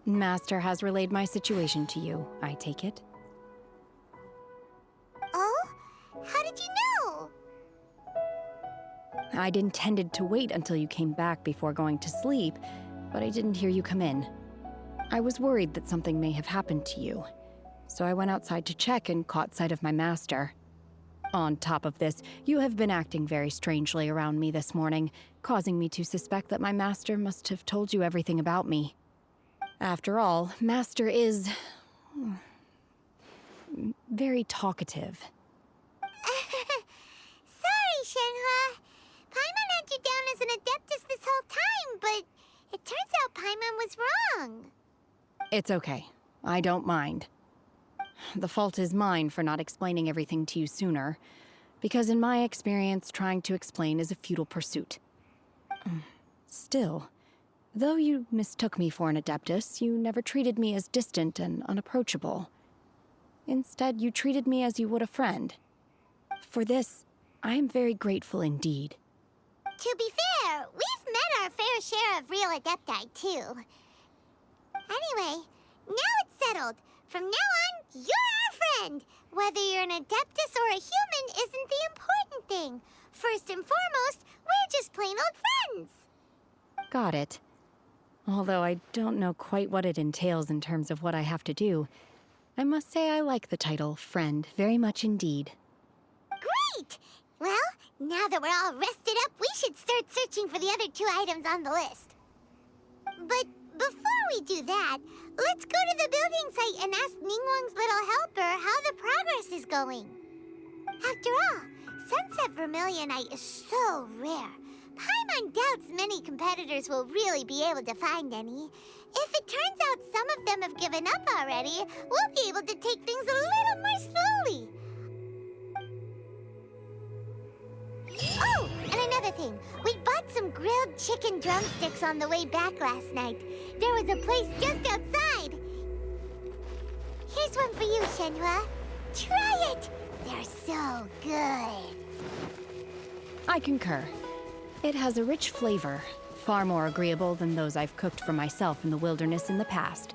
Master has relayed my situation to you, I take it. Oh? How did you know? I'd intended to wait until you came back before going to sleep, but I didn't hear you come in. I was worried that something may have happened to you, so I went outside to check and caught sight of my master. On top of this, you have been acting very strangely around me this morning, causing me to suspect that my master must have told you everything about me. After all, Master is very talkative. Sorry, Shenhua. Paimon had you down as an adeptus this whole time, but it turns out Paimon was wrong. It's okay. I don't mind. The fault is mine for not explaining everything to you sooner, because in my experience, trying to explain is a futile pursuit. Still, though you mistook me for an adeptus, you never treated me as distant and unapproachable. Instead, you treated me as you would a friend. For this, I am very grateful indeed. To be fair, we've met our fair share of real adepti, too. Anyway, now it's settled. From now on, you're our friend. Whether you're an adeptus or a human isn't the important thing. First and foremost, we're just plain old friends. Got it. Although I don't know quite what it entails in terms of what I have to do, I must say I like the title friend very much indeed. Great! Well, now that we're all rested up, we should start searching for the other 2 items on the list. But before we do that, let's go to the building site and ask Ningguang's little helper how the progress is going. After all, Sunset Vermilionite is so rare. Paimon doubts many competitors will really be able to find any. If it turns out some of them have given up already, we'll be able to take things a little more slowly. Oh, and another thing. We bought some grilled chicken drumsticks on the way back last night. There was a place just outside. Here's one for you, Shenhua. Try it! They're so good. I concur. It has a rich flavor, far more agreeable than those I've cooked for myself in the wilderness in the past.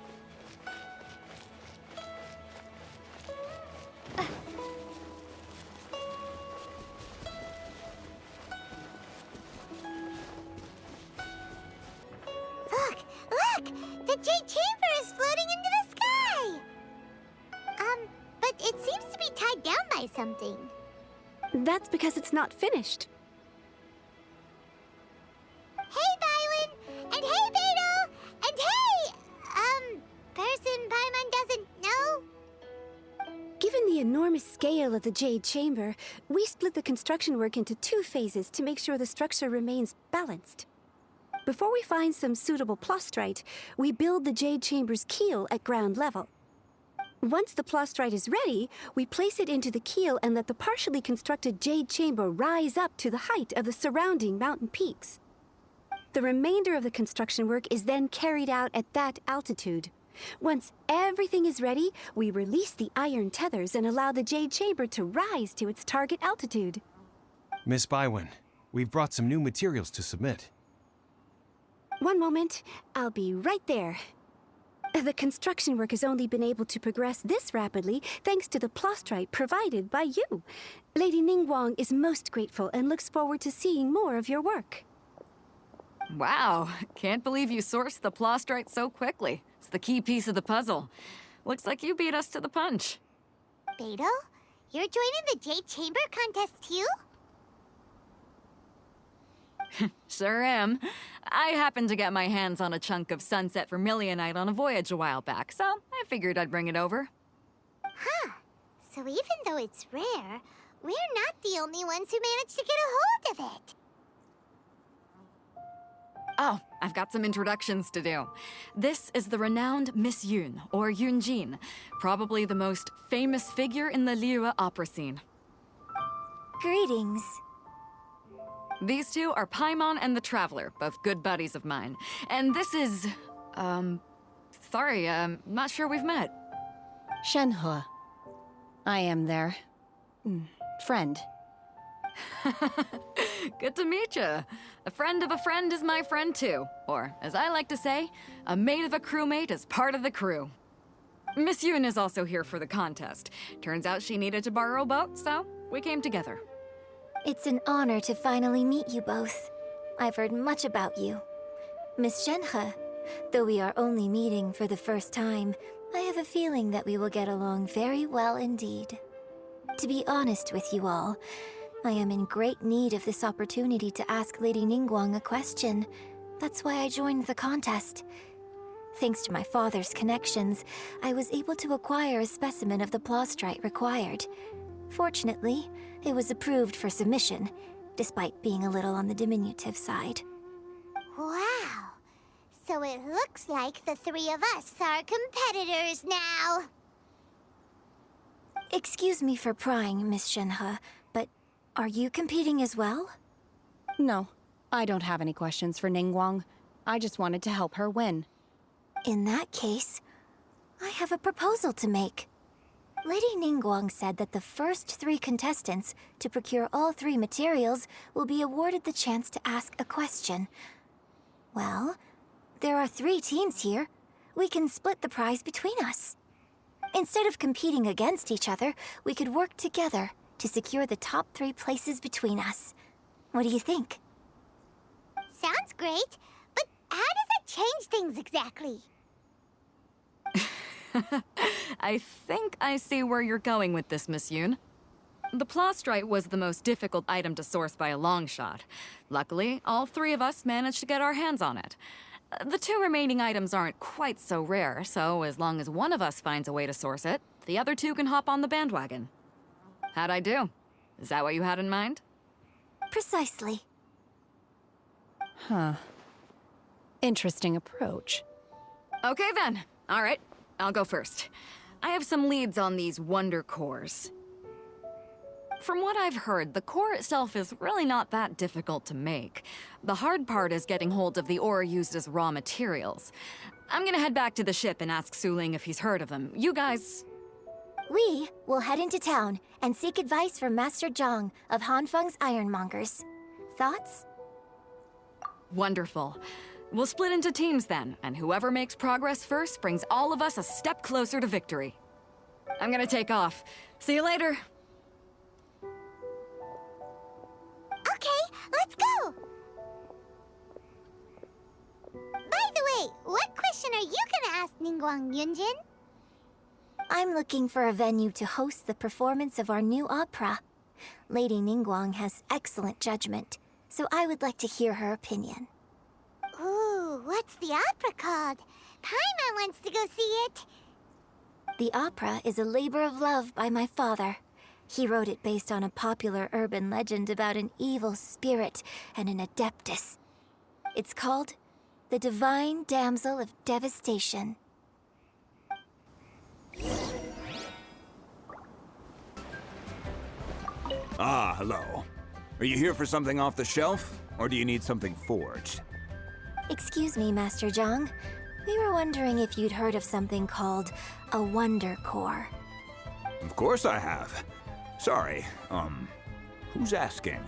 Look! The Jade Chamber is floating into the sky! But it seems to be tied down by something. That's because it's not finished. Hey, Bywin! And hey, Beidou! And hey! Person Paimon doesn't know? Given the enormous scale of the Jade Chamber, we split the construction work into 2 phases to make sure the structure remains balanced. Before we find some suitable plastrite, we build the Jade Chamber's keel at ground level. Once the plastrite is ready, we place it into the keel and let the partially constructed Jade Chamber rise up to the height of the surrounding mountain peaks. The remainder of the construction work is then carried out at that altitude. Once everything is ready, we release the iron tethers and allow the Jade Chamber to rise to its target altitude. Miss Bywin, we've brought some new materials to submit. One moment, I'll be right there. The construction work has only been able to progress this rapidly thanks to the plastrite provided by you. Lady Ningguang is most grateful and looks forward to seeing more of your work. Wow, can't believe you sourced the plastrite so quickly. It's the key piece of the puzzle. Looks like you beat us to the punch. Beidou, you're joining the Jade Chamber contest too? Sure am. I happened to get my hands on a chunk of Sunset Vermilionite on a voyage a while back, so I figured I'd bring it over. Huh. So even though it's rare, we're not the only ones who managed to get a hold of it. Oh, I've got some introductions to do. This is the renowned Miss Yun, or Yunjin, probably the most famous figure in the Liyue opera scene. Greetings. These 2 are Paimon and the Traveler, both good buddies of mine. And this is... sorry, not sure we've met. Shenhua. I am their... friend. Good to meet you. A friend of a friend is my friend too. Or, as I like to say, a mate of a crewmate is part of the crew. Miss Yoon is also here for the contest. Turns out she needed to borrow a boat, so we came together. It's an honor to finally meet you both. I've heard much about you. Miss Shenhe, though we are only meeting for the first time, I have a feeling that we will get along very well indeed. To be honest with you all, I am in great need of this opportunity to ask Lady Ningguang a question. That's why I joined the contest. Thanks to my father's connections, I was able to acquire a specimen of the plaustrite required. Fortunately, it was approved for submission, despite being a little on the diminutive side. Wow. So it looks like the three of us are competitors now. Excuse me for prying, Miss Shenhe, but are you competing as well? No, I don't have any questions for Ningguang. I just wanted to help her win. In that case, I have a proposal to make. Lady Ningguang said that the first 3 contestants to procure all 3 materials will be awarded the chance to ask a question. Well, there are 3 teams here. We can split the prize between us. Instead of competing against each other, we could work together to secure the top 3 places between us. What do you think? Sounds great, but how does it change things exactly? I think I see where you're going with this, Miss Yoon. The plaustrite was the most difficult item to source by a long shot. Luckily, all 3 of us managed to get our hands on it. The 2 remaining items aren't quite so rare, so as long as one of us finds a way to source it, the other 2 can hop on the bandwagon. How'd I do? Is that what you had in mind? Precisely. Huh. Interesting approach. Okay then. All right, I'll go first. I have some leads on these wonder cores. From what I've heard, the core itself is really not that difficult to make. The hard part is getting hold of the ore used as raw materials. I'm gonna head back to the ship and ask Suling if he's heard of them. You guys... We will head into town and seek advice from Master Zhang of Hanfeng's Ironmongers. Thoughts? Wonderful. We'll split into teams then, and whoever makes progress first brings all of us a step closer to victory. I'm gonna take off. See you later. Okay, let's go! By the way, what question are you gonna ask Ningguang, Yunjin? I'm looking for a venue to host the performance of our new opera. Lady Ningguang has excellent judgment, so I would like to hear her opinion. Ooh, what's the opera called? Paimon wants to go see it. The opera is a labor of love by my father. He wrote it based on a popular urban legend about an evil spirit and an adeptus. It's called The Divine Damsel of Devastation. Ah, hello. Are you here for something off the shelf, or do you need something forged? Excuse me, Master Zhang. We were wondering if you'd heard of something called a Wonder Core. Of course I have. Sorry, who's asking?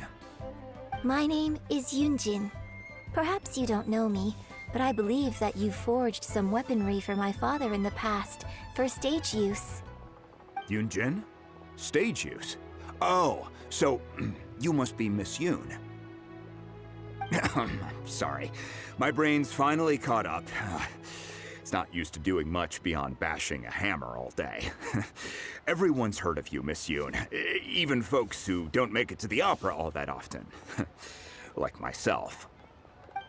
My name is Yunjin. Perhaps you don't know me, but I believe that you forged some weaponry for my father in the past for stage use. Yunjin? Stage use? Oh, so you must be Miss Yoon. Sorry, my brain's finally caught up. It's not used to doing much beyond bashing a hammer all day. Everyone's heard of you, Miss Yoon. Even folks who don't make it to the opera all that often. Like myself.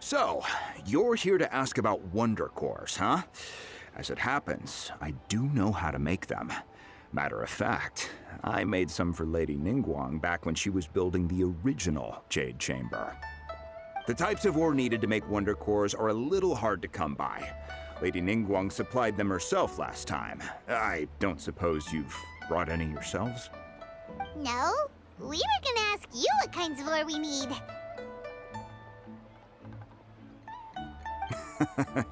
So, you're here to ask about wonder cores, huh? As it happens, I do know how to make them. Matter of fact, I made some for Lady Ningguang back when she was building the original Jade Chamber. The types of ore needed to make wonder cores are a little hard to come by. Lady Ningguang supplied them herself last time. I don't suppose you've brought any yourselves? No, we were gonna ask you what kinds of ore we need.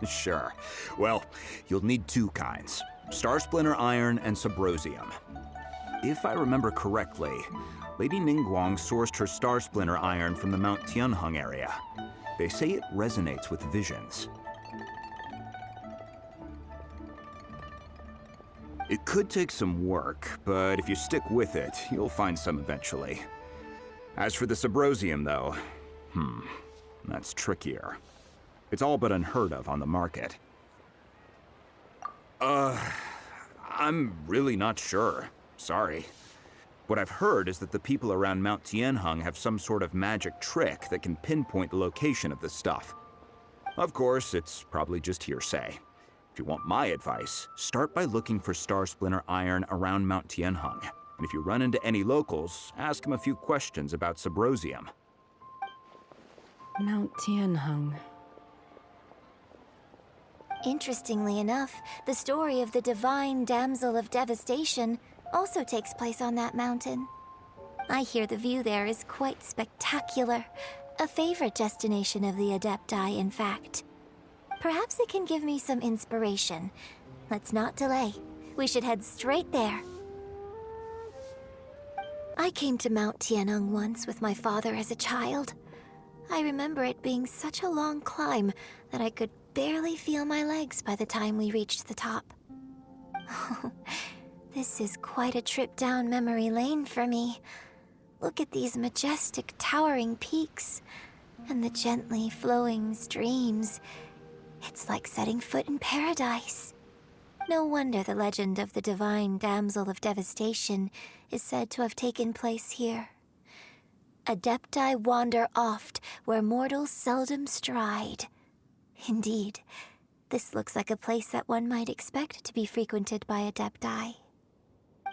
Sure. Well, you'll need 2 kinds. Star Splinter Iron and Subrosium. If I remember correctly, Lady Ningguang sourced her star splinter iron from the Mount Tianheng area. They say it resonates with visions. It could take some work, but if you stick with it, you'll find some eventually. As for the Subrosium, though, that's trickier. It's all but unheard of on the market. I'm really not sure. Sorry. What I've heard is that the people around Mount Tianheng have some sort of magic trick that can pinpoint the location of the stuff. Of course, it's probably just hearsay. If you want my advice, start by looking for star splinter iron around Mount Tianheng. And if you run into any locals, ask them a few questions about Subrosium. Mount Tianheng. Interestingly enough, the story of the divine damsel of devastation also takes place on that mountain. I hear the view there is quite spectacular. A favorite destination of the Adepti, in fact. Perhaps it can give me some inspiration. Let's not delay. We should head straight there. I came to Mount Tianheng once with my father as a child. I remember it being such a long climb that I could barely feel my legs by the time we reached the top. This is quite a trip down memory lane for me. Look at these majestic, towering peaks and the gently flowing streams. It's like setting foot in paradise. No wonder the legend of the divine damsel of devastation is said to have taken place here. Adepti wander oft where mortals seldom stride. Indeed, this looks like a place that one might expect to be frequented by Adepti.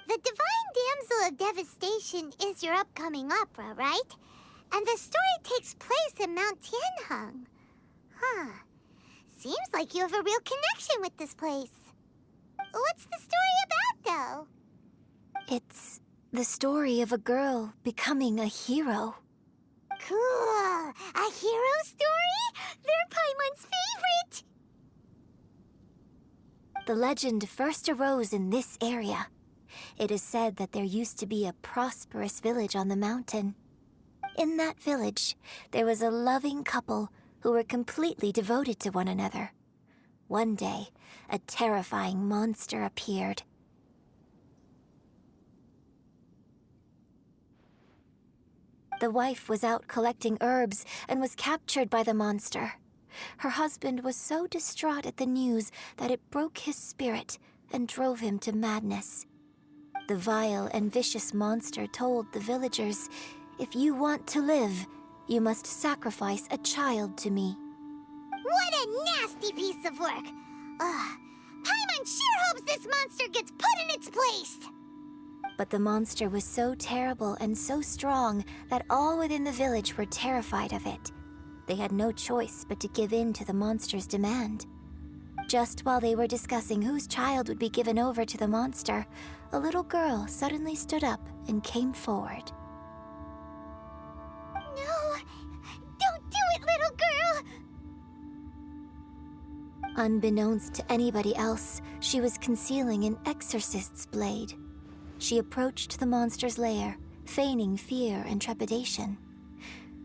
The Divine Damsel of Devastation is your upcoming opera, right? And the story takes place in Mount Tianheng. Huh. Seems like you have a real connection with this place. What's the story about, though? It's the story of a girl becoming a hero. Cool. A hero story? They're Paimon's favorite! The legend first arose in this area. It is said that there used to be a prosperous village on the mountain. In that village, there was a loving couple who were completely devoted to one another. One day, a terrifying monster appeared. The wife was out collecting herbs and was captured by the monster. Her husband was so distraught at the news that it broke his spirit and drove him to madness. The vile and vicious monster told the villagers, "If you want to live, you must sacrifice a child to me." What a nasty piece of work! Paimon sure hopes this monster gets put in its place! But the monster was so terrible and so strong that all within the village were terrified of it. They had no choice but to give in to the monster's demand. Just while they were discussing whose child would be given over to the monster, a little girl suddenly stood up and came forward. No! Don't do it, little girl! Unbeknownst to anybody else, she was concealing an exorcist's blade. She approached the monster's lair, feigning fear and trepidation.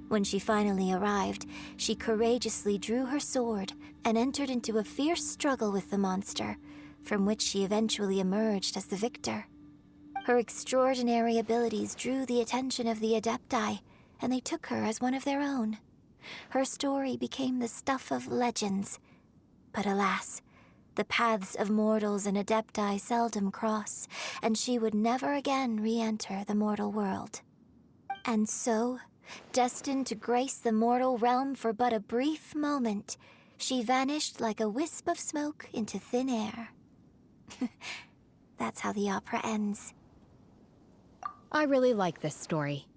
When she finally arrived, she courageously drew her sword and entered into a fierce struggle with the monster, from which she eventually emerged as the victor. Her extraordinary abilities drew the attention of the Adepti, and they took her as one of their own. Her story became the stuff of legends. But alas, the paths of mortals and Adepti seldom cross, and she would never again re-enter the mortal world. And so, destined to grace the mortal realm for but a brief moment, she vanished like a wisp of smoke into thin air. That's how the opera ends. I really like this story.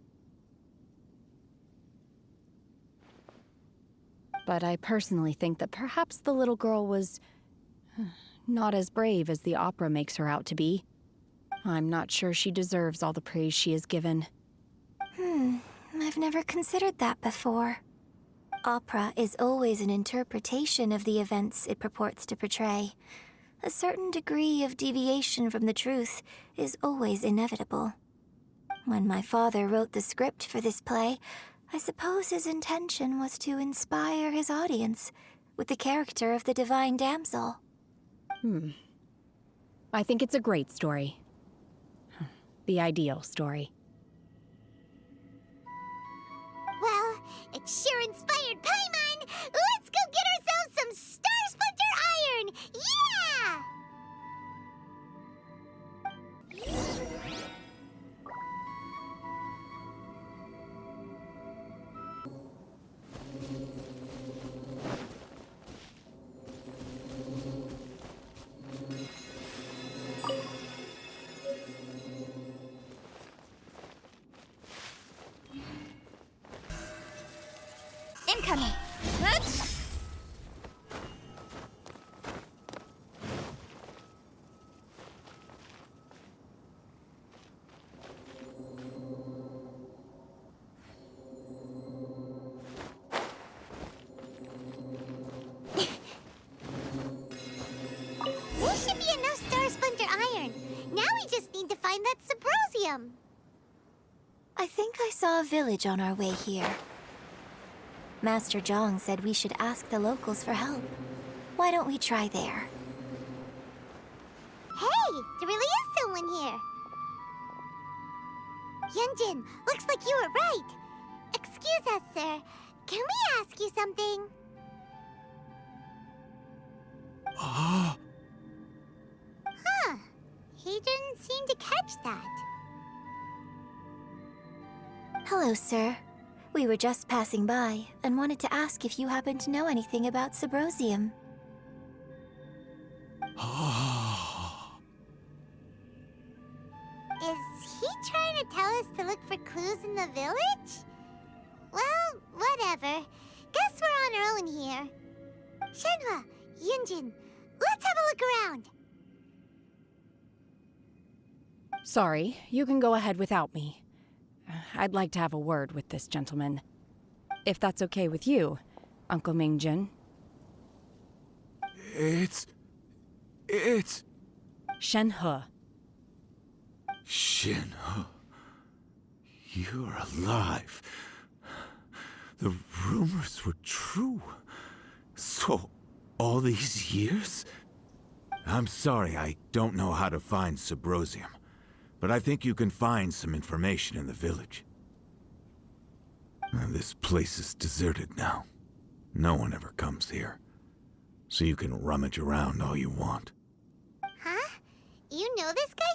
But I personally think that perhaps the little girl was not as brave as the opera makes her out to be. I'm not sure she deserves all the praise she is given. I've never considered that before. Opera is always an interpretation of the events it purports to portray. A certain degree of deviation from the truth is always inevitable. When my father wrote the script for this play, I suppose his intention was to inspire his audience with the character of the divine damsel. I think it's a great story. The ideal story. Well, it sure inspired Paimon! Let's go get ourselves some Star Splinter Iron! Yeah! Incoming! There should be enough Star Splinter Iron. Now we just need to find that Symposium. I think I saw a village on our way here. Master Zhang said we should ask the locals for help. Why don't we try there? Hey, there really is someone here. Yunjin, looks like you were right. Excuse us, sir. Can we ask you something? Huh. He didn't seem to catch that. Hello, sir. We were just passing by and wanted to ask if you happen to know anything about Symposium. Is he trying to tell us to look for clues in the village? Well, whatever. Guess we're on our own here. Shenhua, Yunjin, let's have a look around. Sorry, you can go ahead without me. I'd like to have a word with this gentleman. If that's okay with you, Uncle Mingjin. It's... Shenhe. Shenhe. You're alive. The rumors were true. So, all these years? I'm sorry, I don't know how to find Symposium, but I think you can find some information in the village. This place is deserted now. No one ever comes here. So you can rummage around all you want. Huh? You know this guy,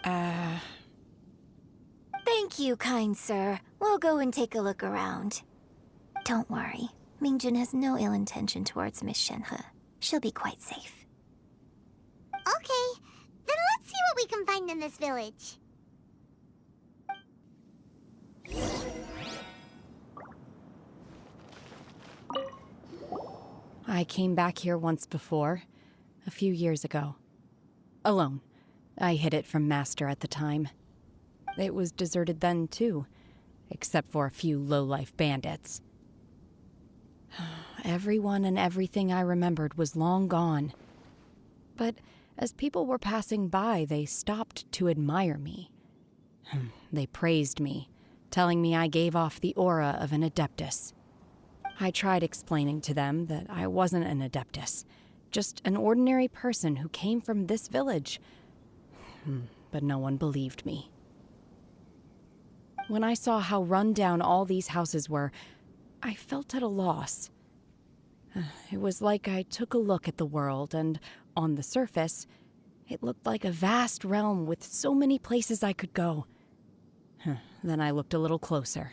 Shenhua? Thank you, kind sir. We'll go and take a look around. Don't worry. Mingjin has no ill intention towards Miss Shenhe. She'll be quite safe. Okay, then let's see what we can find in this village. I came back here once before, a few years ago. Alone. I hid it from Master at the time. It was deserted then, too, except for a few low-life bandits. Everyone and everything I remembered was long gone. But as people were passing by, they stopped to admire me. They praised me, telling me I gave off the aura of an Adeptus. I tried explaining to them that I wasn't an Adeptus, just an ordinary person who came from this village. But no one believed me. When I saw how run down all these houses were, I felt at a loss. It was like I took a look at the world, and on the surface, it looked like a vast realm with so many places I could go. Then I looked a little closer,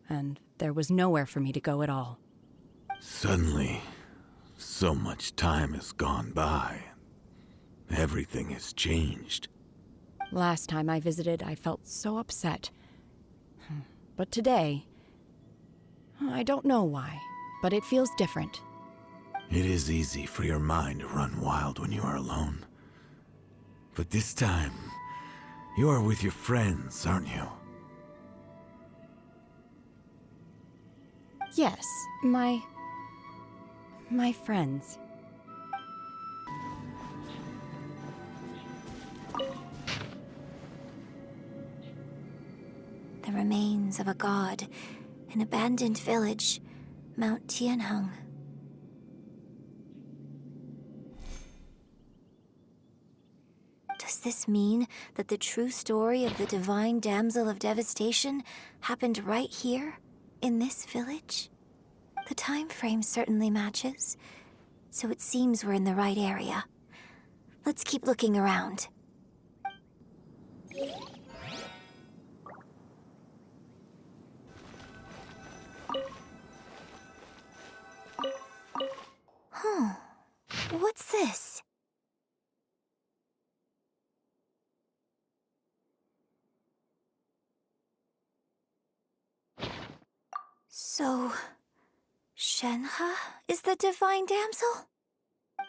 and there was nowhere for me to go at all. Suddenly, so much time has gone by. Everything has changed. Last time I visited, I felt so upset. But today, I don't know why, but it feels different. It is easy for your mind to run wild when you are alone. But this time, you are with your friends, aren't you? Yes, my friends. remains of a god, an abandoned village, Mount Tianheng. Does this mean that the true story of the divine damsel of devastation happened right here, in this village? The time frame certainly matches, so it seems we're in the right area. Let's keep looking around. Huh. What's this? So, Shenhe is the divine damsel?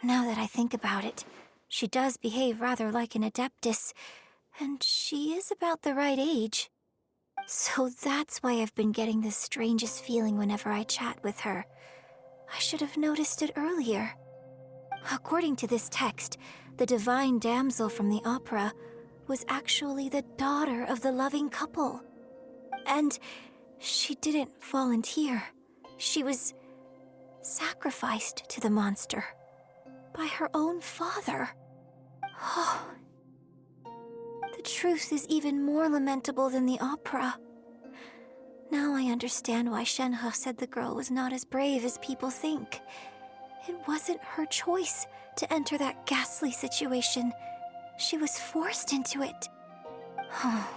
Now that I think about it, she does behave rather like an adeptus, and she is about the right age. So that's why I've been getting the strangest feeling whenever I chat with her. I should have noticed it earlier. According to this text, the divine damsel from the opera was actually the daughter of the loving couple. And she didn't volunteer. She was sacrificed to the monster by her own father. Oh, the truth is even more lamentable than the opera. Now I understand why Shenhe said the girl was not as brave as people think. It wasn't her choice to enter that ghastly situation. She was forced into it. Oh,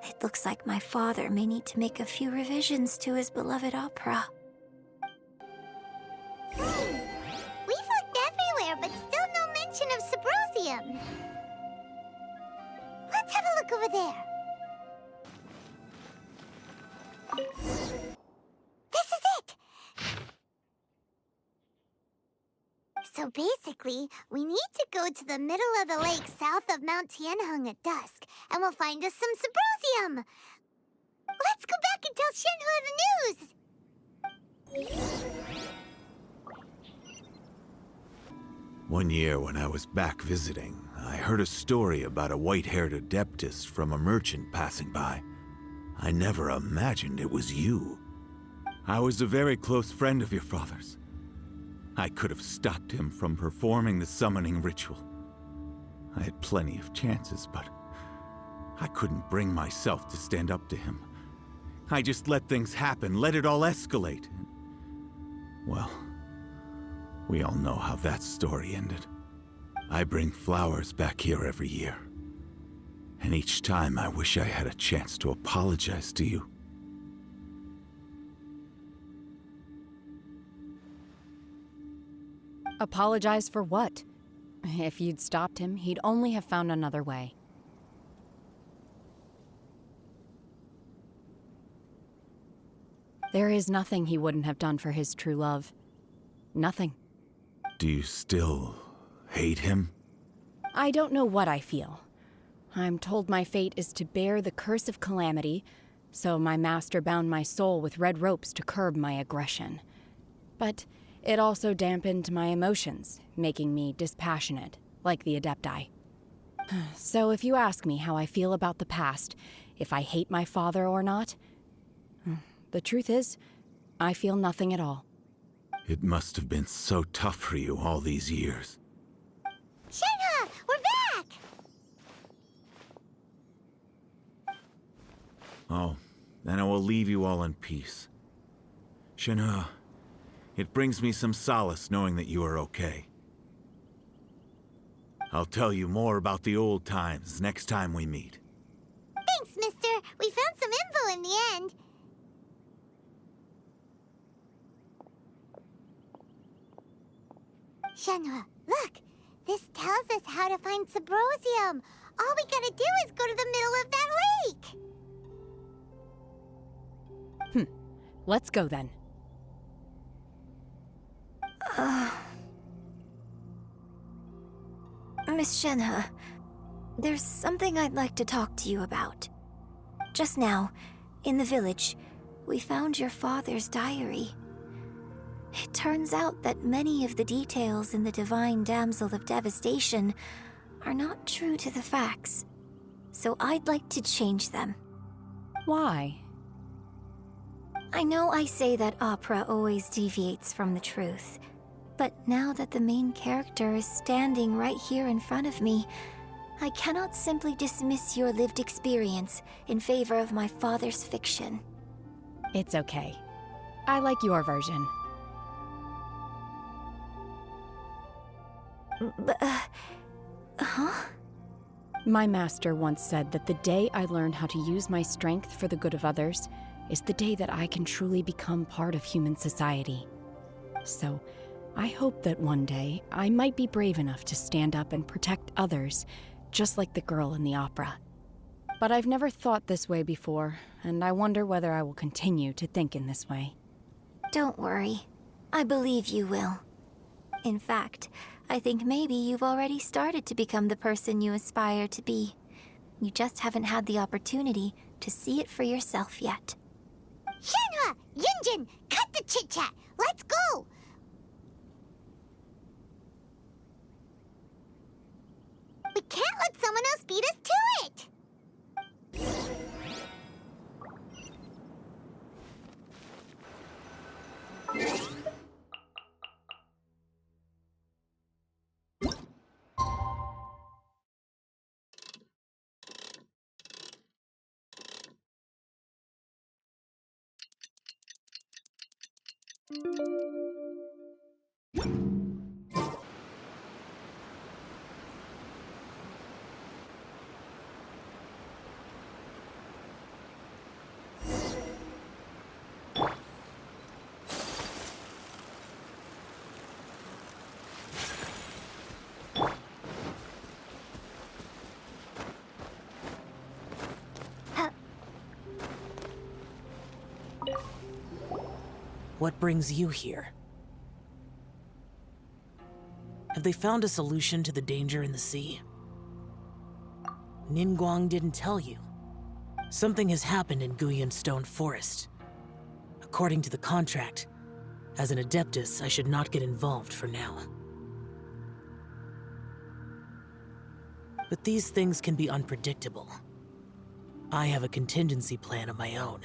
it looks like my father may need to make a few revisions to his beloved opera. We've looked everywhere, but still no mention of Symbrozium. Let's have a look over there. This is it! So basically, we need to go to the middle of the lake south of Mount Tianheng at dusk, and we'll find us some Symbrozium! Let's go back and tell Shenhe the news! One year when I was back visiting, I heard a story about a white-haired adeptus from a merchant passing by. I never imagined it was you. I was a very close friend of your father's. I could have stopped him from performing the summoning ritual. I had plenty of chances, but I couldn't bring myself to stand up to him. I just let things happen, let it all escalate. Well, we all know how that story ended. I bring flowers back here every year. And each time I wish I had a chance to apologize to you. Apologize for what? If you'd stopped him, he'd only have found another way. There is nothing he wouldn't have done for his true love. Nothing. Do you still hate him? I don't know what I feel. I'm told my fate is to bear the curse of calamity, so my master bound my soul with red ropes to curb my aggression. But it also dampened my emotions, making me dispassionate, like the Adepti. So if you ask me how I feel about the past, if I hate my father or not, the truth is, I feel nothing at all. It must have been so tough for you all these years. Shenhe, we're back! Oh, then I will leave you all in peace. Shenhe, it brings me some solace knowing that you are okay. I'll tell you more about the old times next time we meet. Thanks, mister. We found some info in the end. Shenhe, look! This tells us how to find Symbrozium. All we gotta do is go to the middle of that lake! Let's go then. Miss Shenhe, there's something I'd like to talk to you about. Just now, in the village, we found your father's diary. It turns out that many of the details in the Divine Damsel of Devastation are not true to the facts, so I'd like to change them. Why? I know I say that opera always deviates from the truth, but now that the main character is standing right here in front of me, I cannot simply dismiss your lived experience in favor of my father's fiction. It's okay. I like your version. Huh? My master once said that the day I learn how to use my strength for the good of others is the day that I can truly become part of human society. So, I hope that one day I might be brave enough to stand up and protect others, just like the girl in the opera. But I've never thought this way before, and I wonder whether I will continue to think in this way. Don't worry. I believe you will. In fact, I think maybe you've already started to become the person you aspire to be. You just haven't had the opportunity to see it for yourself yet. Shenhua! Yunjin! Cut the chit-chat! Let's go! We can't let someone else beat us to it! What brings you here? Have they found a solution to the danger in the sea? Ningguang didn't tell you. Something has happened in Guyan Stone Forest. According to the contract, as an Adeptus, I should not get involved for now. But these things can be unpredictable. I have a contingency plan of my own.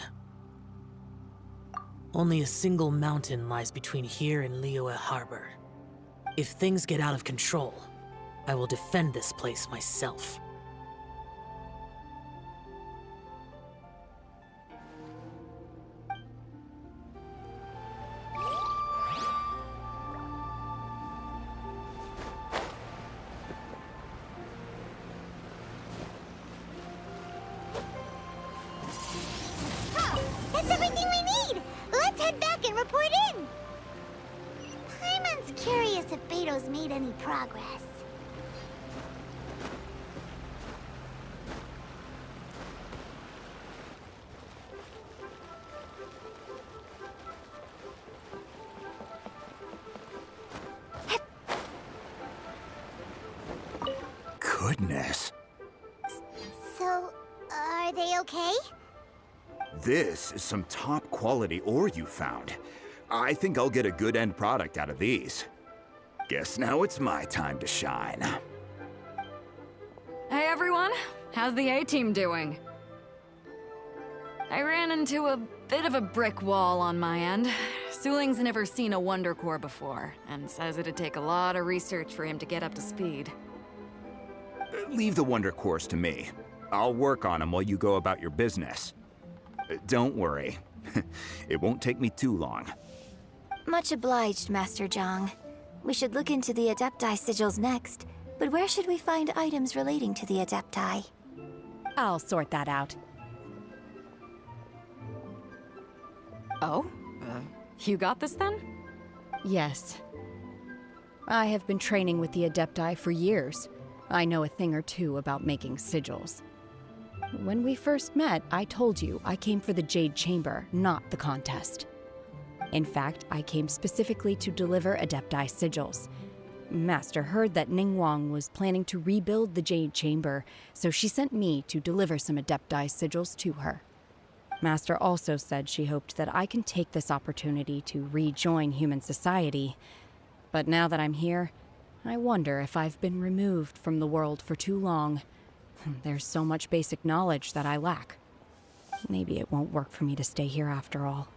Only a single mountain lies between here and Liyue Harbor. If things get out of control, I will defend this place myself. That's everything we need! Let's head back and report in! Paimon's curious if Beto's made any progress. Goodness. So, are they okay? This is some top quality ore you found. I think I'll get a good end product out of these. Guess now it's my time to shine. Hey everyone, how's the A-team doing? I ran into a bit of a brick wall on my end. Suling's never seen a Wonder Core before, and says it'd take a lot of research for him to get up to speed. Leave the Wonder Cores to me. I'll work on them while you go about your business. Don't worry. It won't take me too long. Much obliged, Master Zhang. We should look into the Adepti sigils next, but where should we find items relating to the Adepti? I'll sort that out. Oh? You got this then? Yes. I have been training with the Adepti for years. I know a thing or two about making sigils. When we first met, I told you I came for the Jade Chamber, not the contest. In fact, I came specifically to deliver Adepti sigils. Master heard that Ningguang was planning to rebuild the Jade Chamber, so she sent me to deliver some Adepti sigils to her. Master also said she hoped that I can take this opportunity to rejoin human society. But now that I'm here, I wonder if I've been removed from the world for too long. There's so much basic knowledge that I lack. Maybe it won't work for me to stay here after all.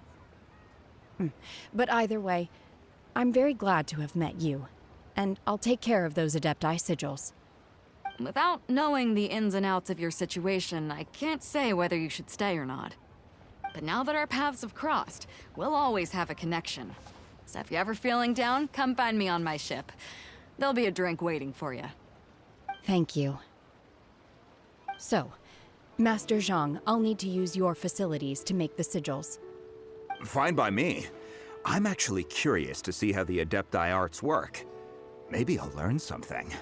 But either way, I'm very glad to have met you, and I'll take care of those Adepti sigils. Without knowing the ins and outs of your situation, I can't say whether you should stay or not. But now that our paths have crossed, we'll always have a connection. So if you're ever feeling down, come find me on my ship. There'll be a drink waiting for you. Thank you. So, Master Zhang, I'll need to use your facilities to make the sigils. Fine by me. I'm actually curious to see how the Adepti arts work. Maybe I'll learn something.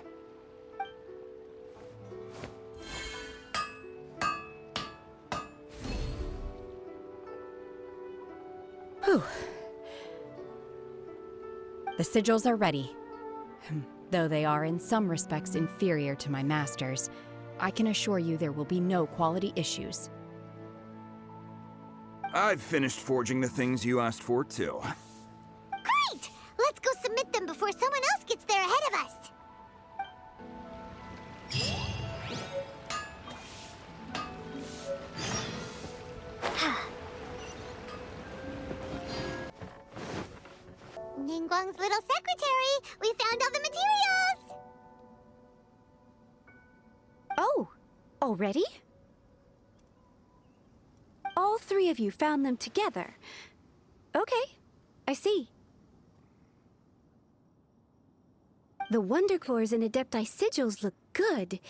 Whew. The sigils are ready. Though they are in some respects inferior to my master's, I can assure you there will be no quality issues. I've finished forging the things you asked for, too. Great! Let's go submit them before someone else gets there ahead of us. Ningguang's little secretary! We found all the materials! Oh, already? All three of you found them together. Okay, I see. The Wonder Cores and Adepti sigils look good.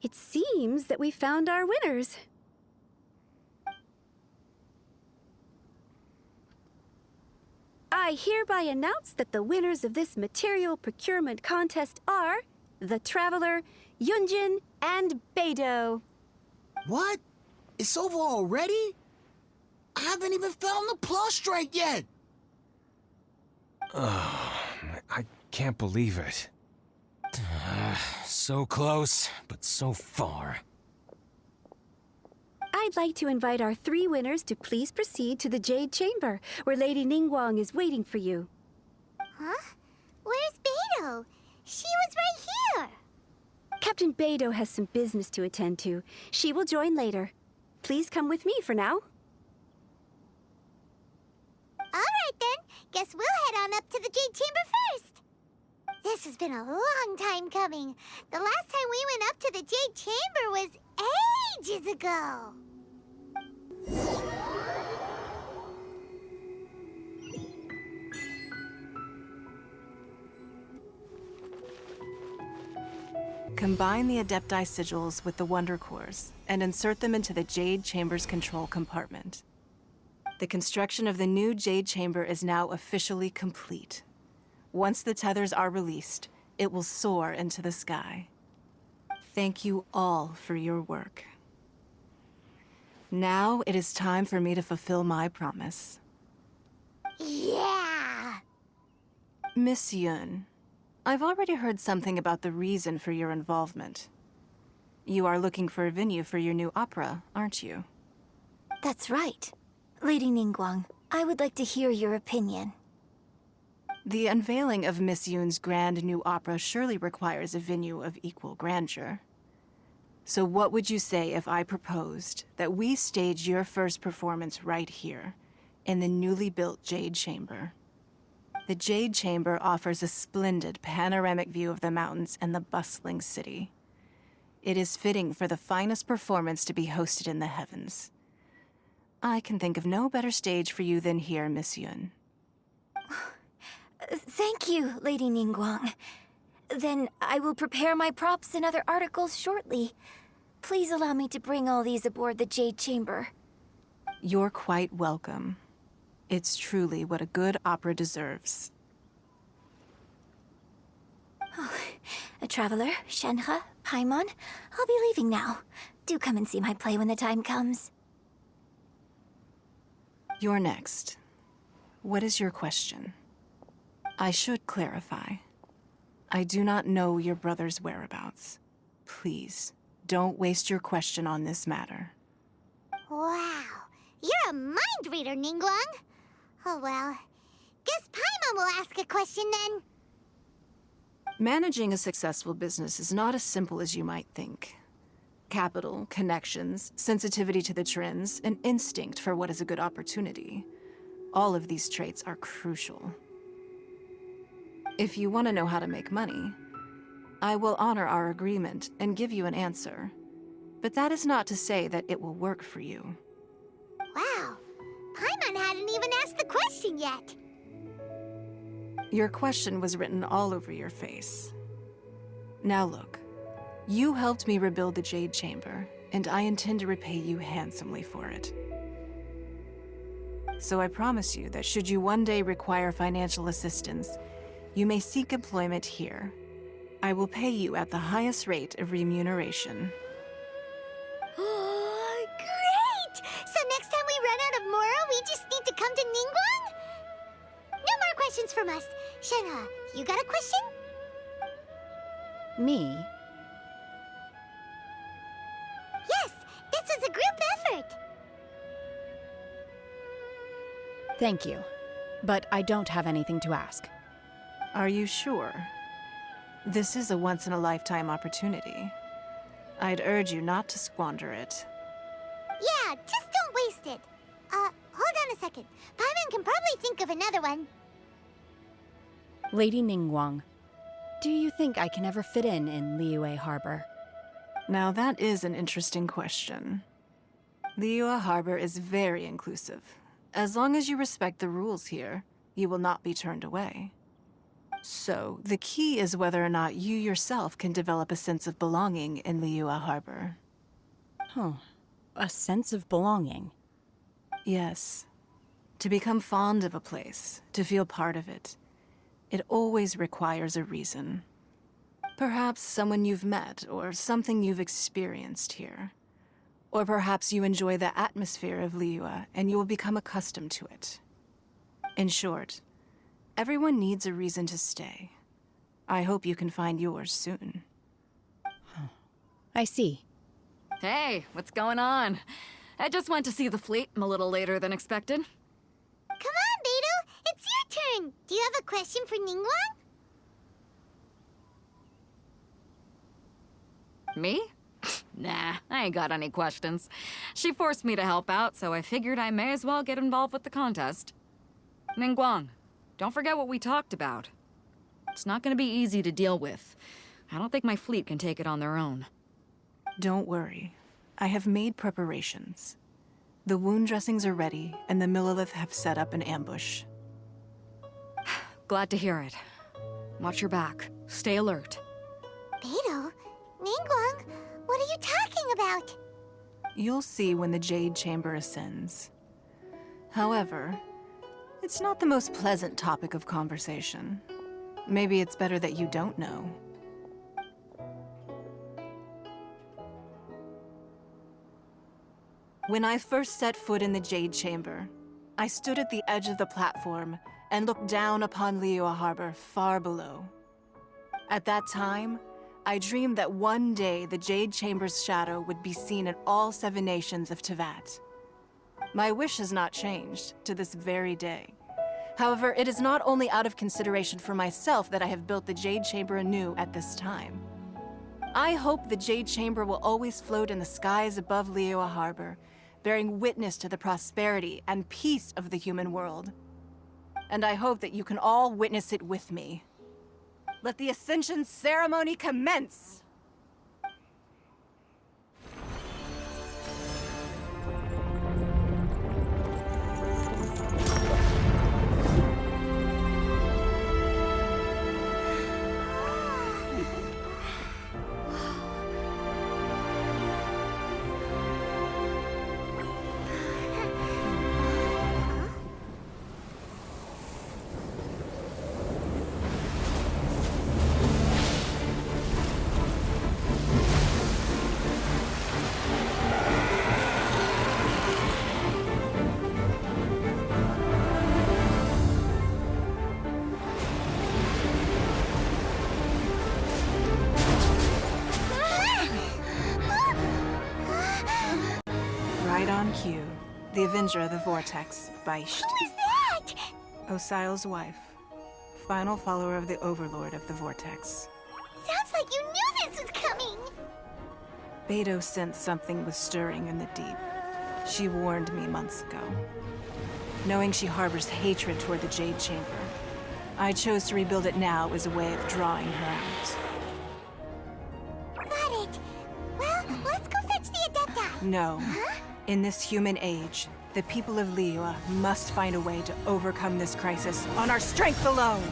It seems that we found our winners. I hereby announce that the winners of this material procurement contest are the Traveler, Yunjin, and Beidou. What? It's over already? I haven't even found the plustrate yet! I can't believe it. So close, but so far. I'd like to invite our three winners to please proceed to the Jade Chamber, where Lady Ningguang is waiting for you. Huh? Where's Beidou? She was right here! Captain Beidou has some business to attend to. She will join later. Please come with me for now. Alright then, guess we'll head on up to the Jade Chamber first. This has been a long time coming. The last time we went up to the Jade Chamber was ages ago. Combine the Adepti sigils with the Wonder Cores and insert them into the Jade Chamber's control compartment. The construction of the new Jade Chamber is now officially complete. Once the tethers are released, it will soar into the sky. Thank you all for your work. Now it is time for me to fulfill my promise. Yeah! Miss Yun, I've already heard something about the reason for your involvement. You are looking for a venue for your new opera, aren't you? That's right. Lady Ningguang, I would like to hear your opinion. The unveiling of Miss Yun's grand new opera surely requires a venue of equal grandeur. So what would you say if I proposed that we stage your first performance right here, in the newly built Jade Chamber? The Jade Chamber offers a splendid panoramic view of the mountains and the bustling city. It is fitting for the finest performance to be hosted in the heavens. I can think of no better stage for you than here, Miss Yun. Thank you, Lady Ningguang. Then I will prepare my props and other articles shortly. Please allow me to bring all these aboard the Jade Chamber. You're quite welcome. It's truly what a good opera deserves. A traveler, Shenhe, Paimon, I'll be leaving now. Do come and see my play when the time comes. You're next. What is your question? I should clarify. I do not know your brother's whereabouts. Please, don't waste your question on this matter. Wow, you're a mind reader, Ningguang. Oh well, guess Paimon will ask a question then. Managing a successful business is not as simple as you might think. Capital, connections, sensitivity to the trends, and instinct for what is a good opportunity. All of these traits are crucial. If you want to know how to make money, I will honor our agreement and give you an answer. But that is not to say that it will work for you. Wow, Paimon hadn't even asked the question yet. Your question was written all over your face. Now look, you helped me rebuild the Jade Chamber, and I intend to repay you handsomely for it. So I promise you that should you one day require financial assistance, you may seek employment here. I will pay you at the highest rate of remuneration. Great! So next time we run out of Moro, we just need to come to Ningguang? No more questions from us. Shenhe, you got a question? Me? Yes, this is a group effort. Thank you. But I don't have anything to ask. Are you sure? This is a once-in-a-lifetime opportunity. I'd urge you not to squander it. Yeah, just don't waste it. Hold on a second. Paimon can probably think of another one. Lady Ningguang, do you think I can ever fit in Liyue Harbor? Now that is an interesting question. Liyue Harbor is very inclusive. As long as you respect the rules here, you will not be turned away. So, the key is whether or not you yourself can develop a sense of belonging in Liyue Harbor. Huh. A sense of belonging. Yes. To become fond of a place, to feel part of it, it always requires a reason. Perhaps someone you've met, or something you've experienced here. Or perhaps you enjoy the atmosphere of Liyue, and you will become accustomed to it. In short, everyone needs a reason to stay. I hope you can find yours soon. I see. Hey, what's going on? I just went to see the fleet a little later than expected. Come on, Beidou! It's your turn! Do you have a question for Ningguang? Me? Nah, I ain't got any questions. She forced me to help out, so I figured I may as well get involved with the contest. Ningguang, don't forget what we talked about. It's not gonna be easy to deal with. I don't think my fleet can take it on their own. Don't worry. I have made preparations. The wound dressings are ready, and the Millelith have set up an ambush. Glad to hear it. Watch your back. Stay alert. Beidou? Ningguang? What are you talking about? You'll see when the Jade Chamber ascends. However, it's not the most pleasant topic of conversation. Maybe it's better that you don't know. When I first set foot in the Jade Chamber, I stood at the edge of the platform and looked down upon Liyue Harbor far below. At that time, I dreamed that one day the Jade Chamber's shadow would be seen in all 7 nations of Teyvat. My wish has not changed to this very day. However, it is not only out of consideration for myself that I have built the Jade Chamber anew at this time. I hope the Jade Chamber will always float in the skies above Liyue Harbor, bearing witness to the prosperity and peace of the human world. And I hope that you can all witness it with me. Let the Ascension ceremony commence! Right on cue. The Avenger of the Vortex, Beisht. Who is that? Osial's wife. Final follower of the Overlord of the Vortex. Sounds like you knew this was coming! Beto sensed something was stirring in the deep. She warned me months ago. Knowing she harbors hatred toward the Jade Chamber, I chose to rebuild it now as a way of drawing her out. Got it. Well, let's go fetch the Adepta. No. In this human age, the people of Liyue must find a way to overcome this crisis on our strength alone.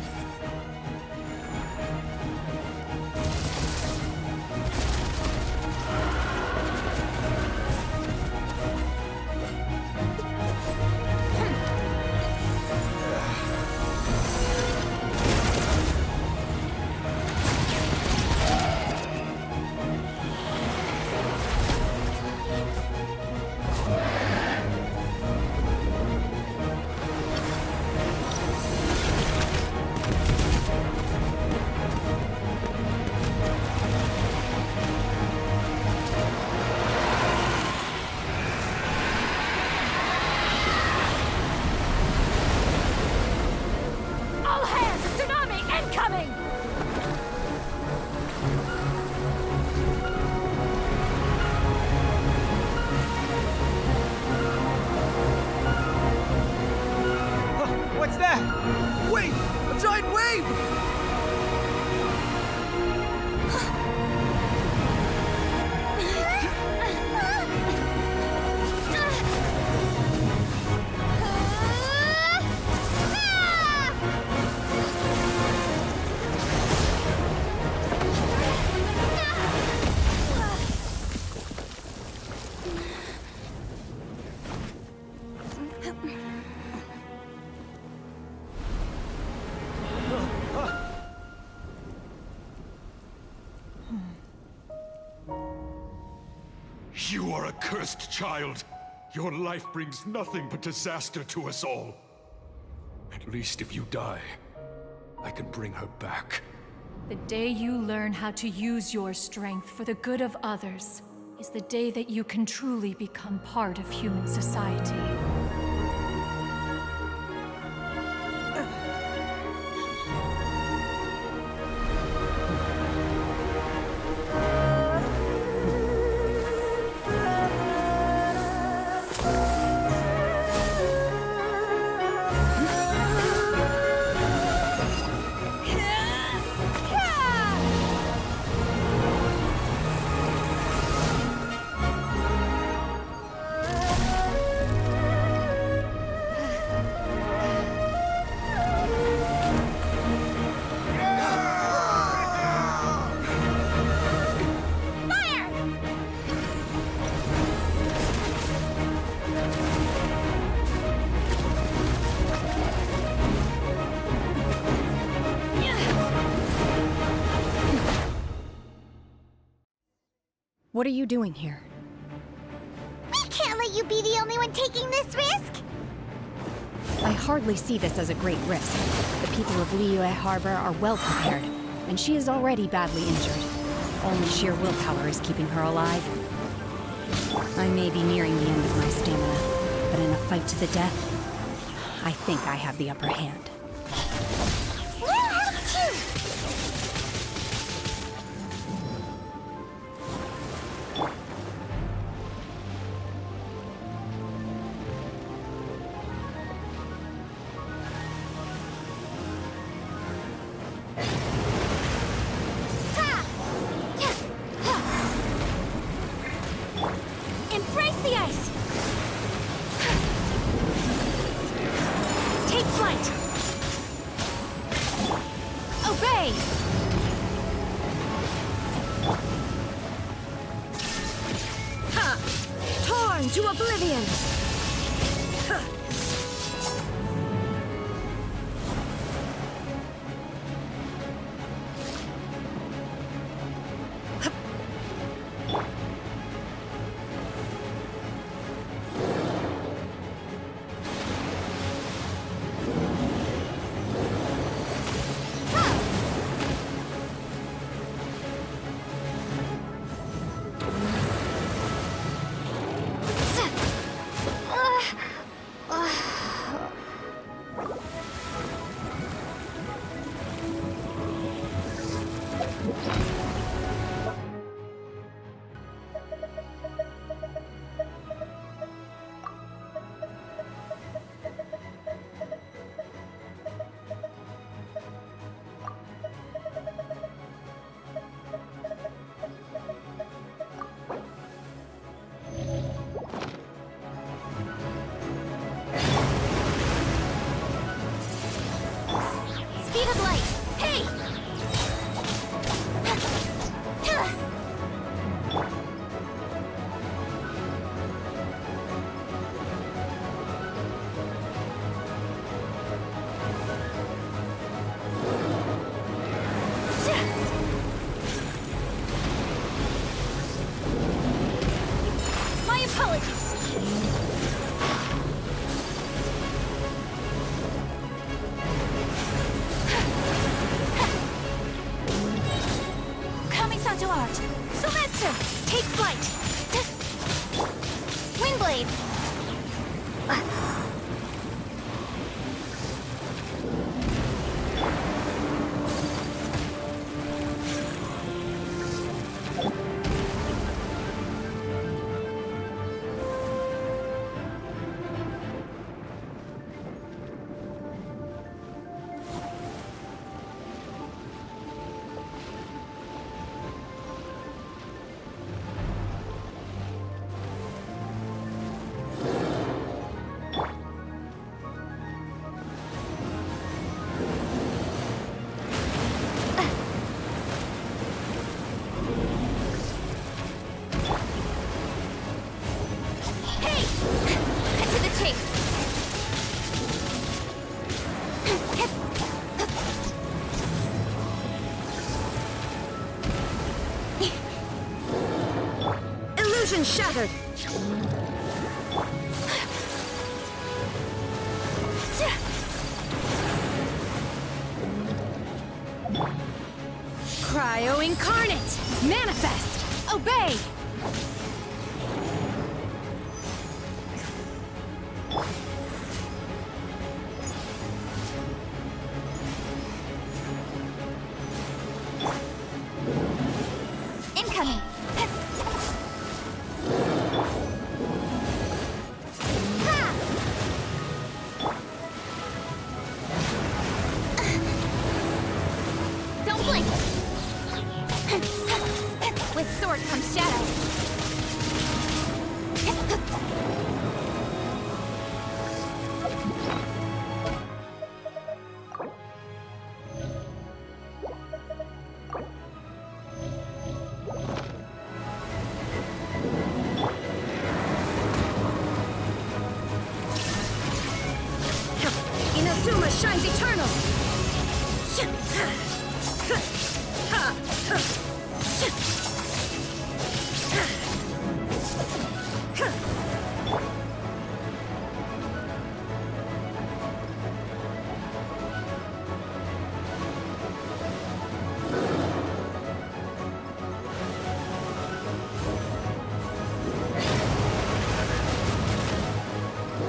All hands! Tsunami incoming! What's that? Wait! A giant wave! You are a cursed child. Your life brings nothing but disaster to us all. At least if you die, I can bring her back. The day you learn how to use your strength for the good of others is the day that you can truly become part of human society. What are you doing here? We can't let you be the only one taking this risk. I hardly see this as a great risk. The people of Liyue Harbor are well prepared, and she is already badly injured. Only sheer willpower is keeping her alive. I may be nearing the end of my stamina, but in a fight to the death, I think I have the upper hand. We'll help too. Embrace the ice! Take flight! Obey! Ha! Torn to oblivion! Light! Windblade! Illusion shattered! Cryo incarnate! Manifest! Obey! Incoming! Don't blink! With sword comes shadow. Inazuma shines eternal!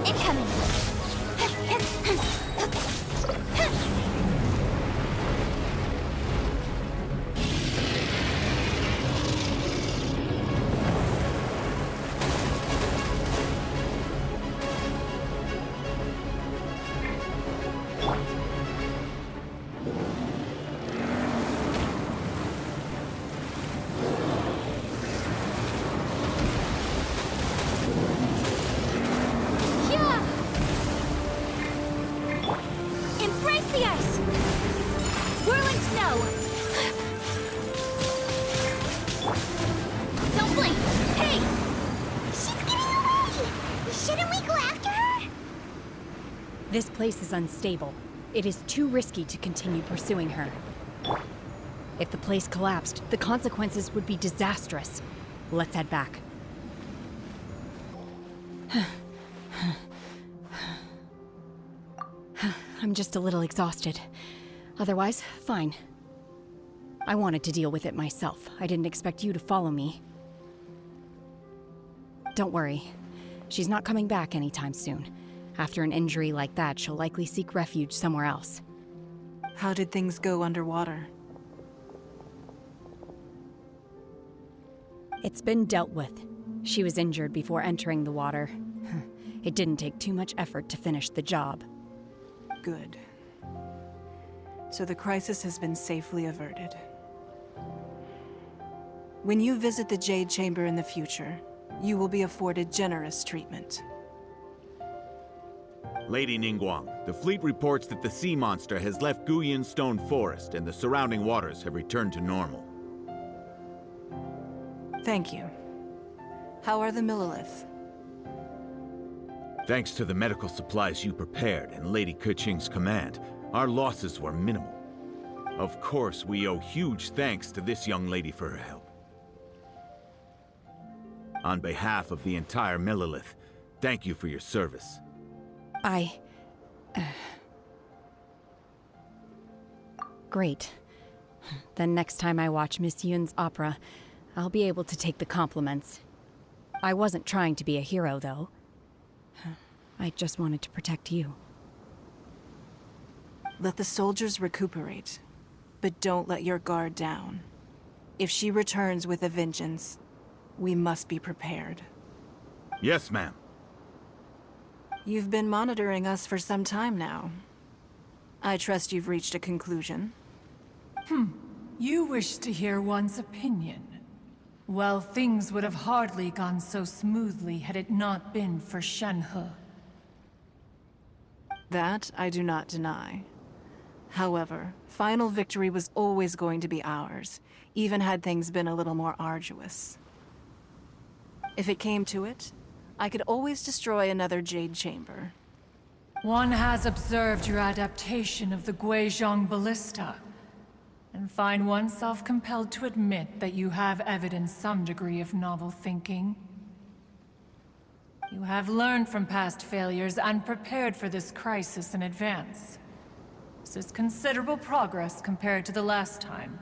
Incoming! Embrace the ice! Whirling snow! Don't blink! Hey! She's getting away! Shouldn't we go after her? This place is unstable. It is too risky to continue pursuing her. If the place collapsed, the consequences would be disastrous. Let's head back. I'm just a little exhausted. Otherwise, fine. I wanted to deal with it myself. I didn't expect you to follow me. Don't worry. She's not coming back anytime soon. After an injury like that, she'll likely seek refuge somewhere else. How did things go underwater? It's been dealt with. She was injured before entering the water. It didn't take too much effort to finish the job. Good. So the crisis has been safely averted. When you visit the Jade Chamber in the future, you will be afforded generous treatment. Lady Ningguang, the fleet reports that the sea monster has left Guyan Stone Forest and the surrounding waters have returned to normal. Thank you. How are the Millilith? Thanks to the medical supplies you prepared and Lady Keqing's command, our losses were minimal. Of course, we owe huge thanks to this young lady for her help. On behalf of the entire Millilith, thank you for your service. Great. Then next time I watch Miss Yun's opera, I'll be able to take the compliments. I wasn't trying to be a hero, though. I just wanted to protect you. Let the soldiers recuperate, but don't let your guard down. If she returns with a vengeance, we must be prepared. Yes, ma'am. You've been monitoring us for some time now. I trust you've reached a conclusion. You wish to hear one's opinion. Well, things would have hardly gone so smoothly had it not been for Shenhe. That I do not deny. However, final victory was always going to be ours, even had things been a little more arduous. If it came to it, I could always destroy another Jade Chamber. One has observed your adaptation of the Guizhong Ballista, and find oneself compelled to admit that you have evidenced some degree of novel thinking. You have learned from past failures and prepared for this crisis in advance. This is considerable progress compared to the last time.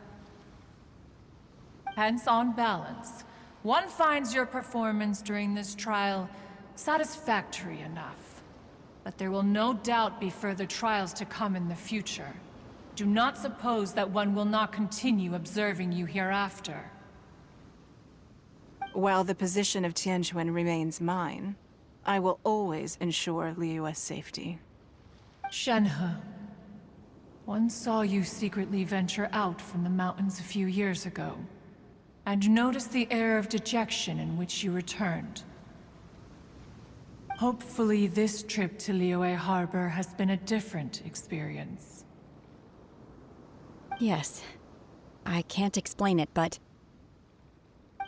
Hence, on balance, one finds your performance during this trial satisfactory enough. But there will no doubt be further trials to come in the future. Do not suppose that one will not continue observing you hereafter. While the position of Tianquan remains mine, I will always ensure Liyue's safety. Shenhe, one saw you secretly venture out from the mountains a few years ago, and noticed the air of dejection in which you returned. Hopefully this trip to Liyue Harbor has been a different experience. Yes. I can't explain it, but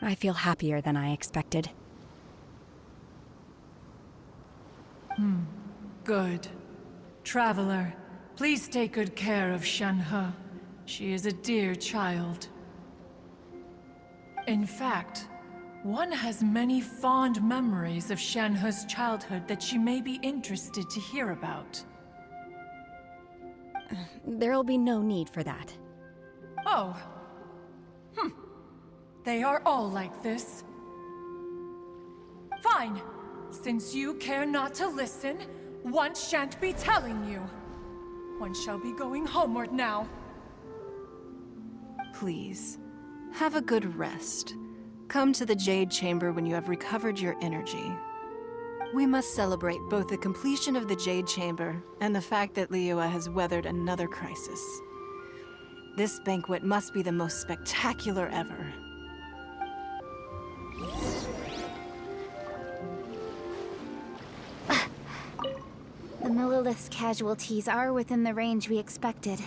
I feel happier than I expected. Good. Traveler, please take good care of Shenhe. She is a dear child. In fact, one has many fond memories of Shenhe's childhood that she may be interested to hear about. There'll be no need for that. Oh. They are all like this. Fine. Since you care not to listen, one shan't be telling you. One shall be going homeward now. Please, have a good rest. Come to the Jade Chamber when you have recovered your energy. We must celebrate both the completion of the Jade Chamber and the fact that Liyue has weathered another crisis. This banquet must be the most spectacular ever. The Millilith's casualties are within the range we expected.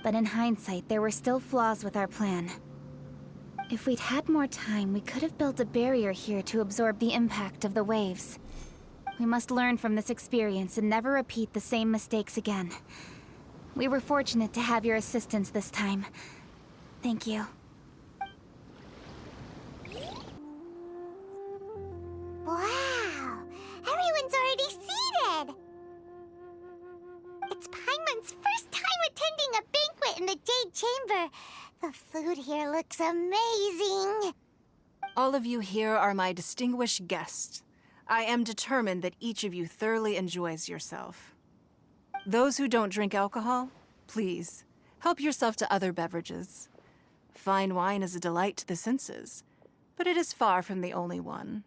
But in hindsight, there were still flaws with our plan. If we'd had more time, we could have built a barrier here to absorb the impact of the waves. We must learn from this experience and never repeat the same mistakes again. We were fortunate to have your assistance this time. Thank you. Wow! Everyone's already seated! It's Paimon's first time attending a banquet in the Jade Chamber. The food here looks amazing. All of you here are my distinguished guests. I am determined that each of you thoroughly enjoys yourself. Those who don't drink alcohol, please, help yourself to other beverages. Fine wine is a delight to the senses, but it is far from the only one.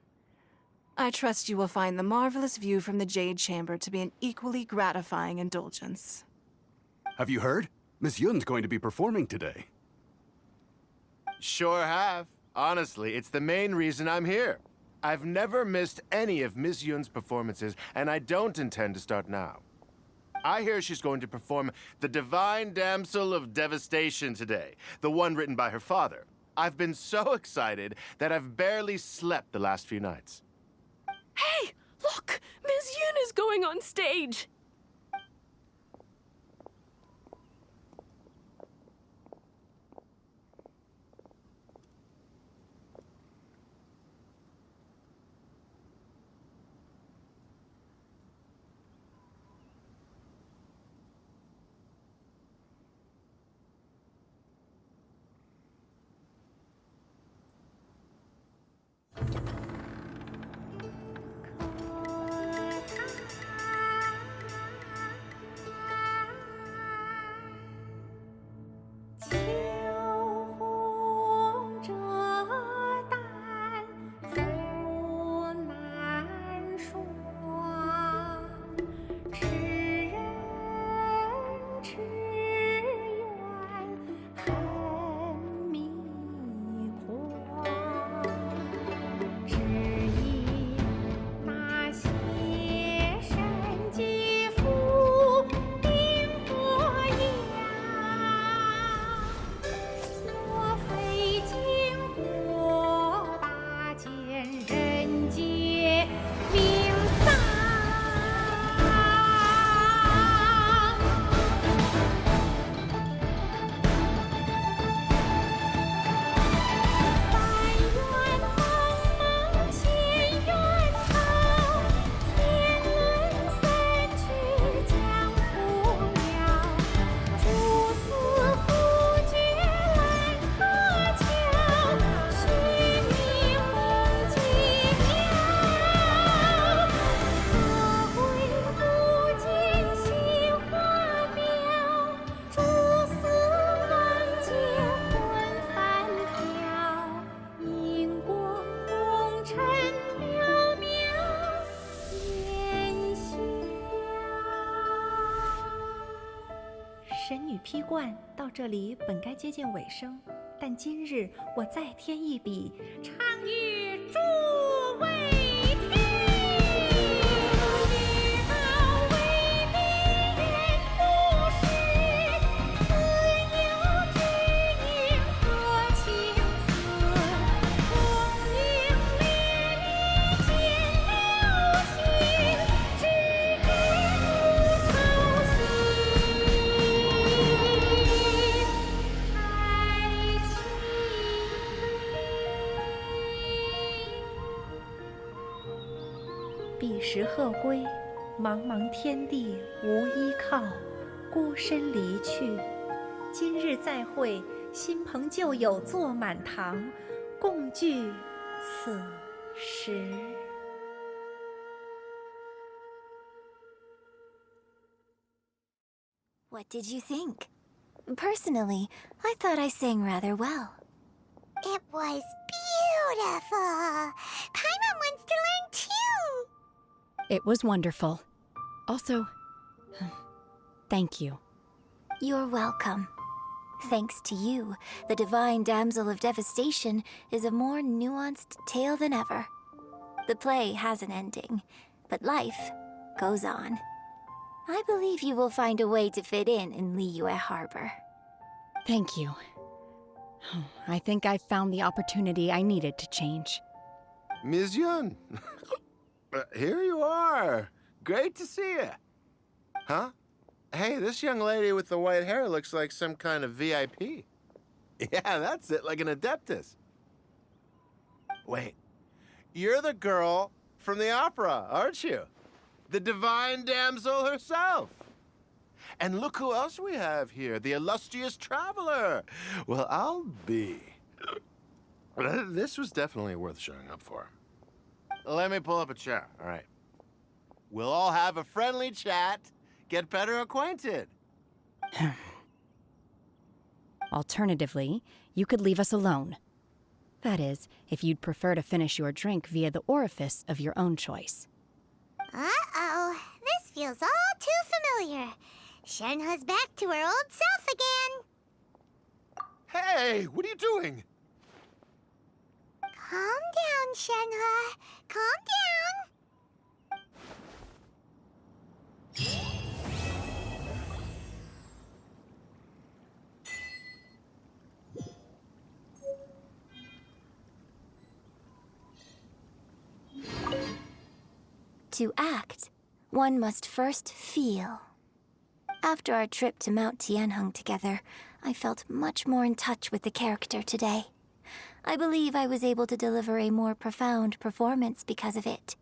I trust you will find the marvelous view from the Jade Chamber to be an equally gratifying indulgence. Have you heard? Miss Yun's going to be performing today. Sure have. Honestly, it's the main reason I'm here. I've never missed any of Miss Yun's performances, and I don't intend to start now. I hear she's going to perform The Divine Damsel of Devastation today, the one written by her father. I've been so excited that I've barely slept the last few nights. Hey, look! Miss Yun is going on stage! 神女披冠到这里本该接近尾声，但今日我再添一笔，唱与诸位听。彼时鹤归，茫茫天地无依靠，孤身离去。今日再会，新朋旧友坐满堂，共聚此时。What did you think? Personally, I thought I sang rather well. It was beautiful. Paimon wants to learn too. It was wonderful. Also, thank you. You're welcome. Thanks to you, the Divine Damsel of Devastation is a more nuanced tale than ever. The play has an ending, but life goes on. I believe you will find a way to fit in Liyue Harbor. Thank you. I think I've found the opportunity I needed to change. Ms. Yun, here you are. Great to see you. Huh? Hey, this young lady with the white hair looks like some kind of VIP. Yeah, that's it, like an Adeptus. Wait, you're the girl from the opera, aren't you? The Divine Damsel herself. And look who else we have here, the illustrious traveler. Well, I'll be. This was definitely worth showing up for. Let me pull up a chair, all right. We'll all have a friendly chat, get better acquainted. Alternatively, you could leave us alone. That is, if you'd prefer to finish your drink via the orifice of your own choice. Uh-oh, this feels all too familiar. Shenhe's back to her old self again. Hey, what are you doing? Calm down, Shenhe. Calm down. To act, one must first feel. After our trip to Mount Tianheng together, I felt much more in touch with the character today. I believe I was able to deliver a more profound performance because of it.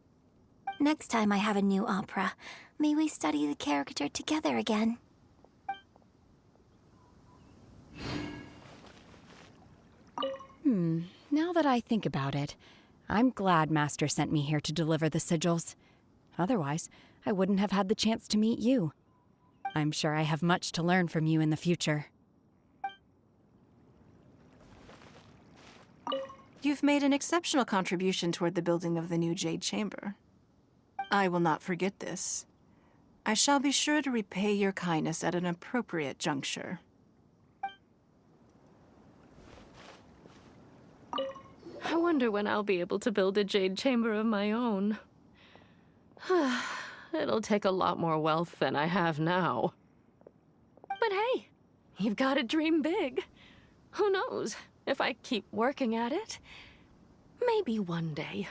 Next time I have a new opera, may we study the character together again. Now that I think about it, I'm glad Master sent me here to deliver the sigils. Otherwise, I wouldn't have had the chance to meet you. I'm sure I have much to learn from you in the future. You've made an exceptional contribution toward the building of the new Jade Chamber. I will not forget this. I shall be sure to repay your kindness at an appropriate juncture. I wonder when I'll be able to build a Jade Chamber of my own. It'll take a lot more wealth than I have now. But hey, you've got to dream big. Who knows? If I keep working at it, maybe one day.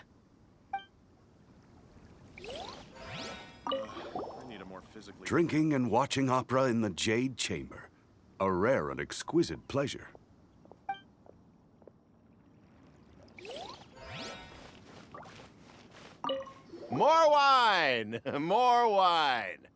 Drinking and watching opera in the Jade Chamber. A rare and exquisite pleasure. More wine! More wine!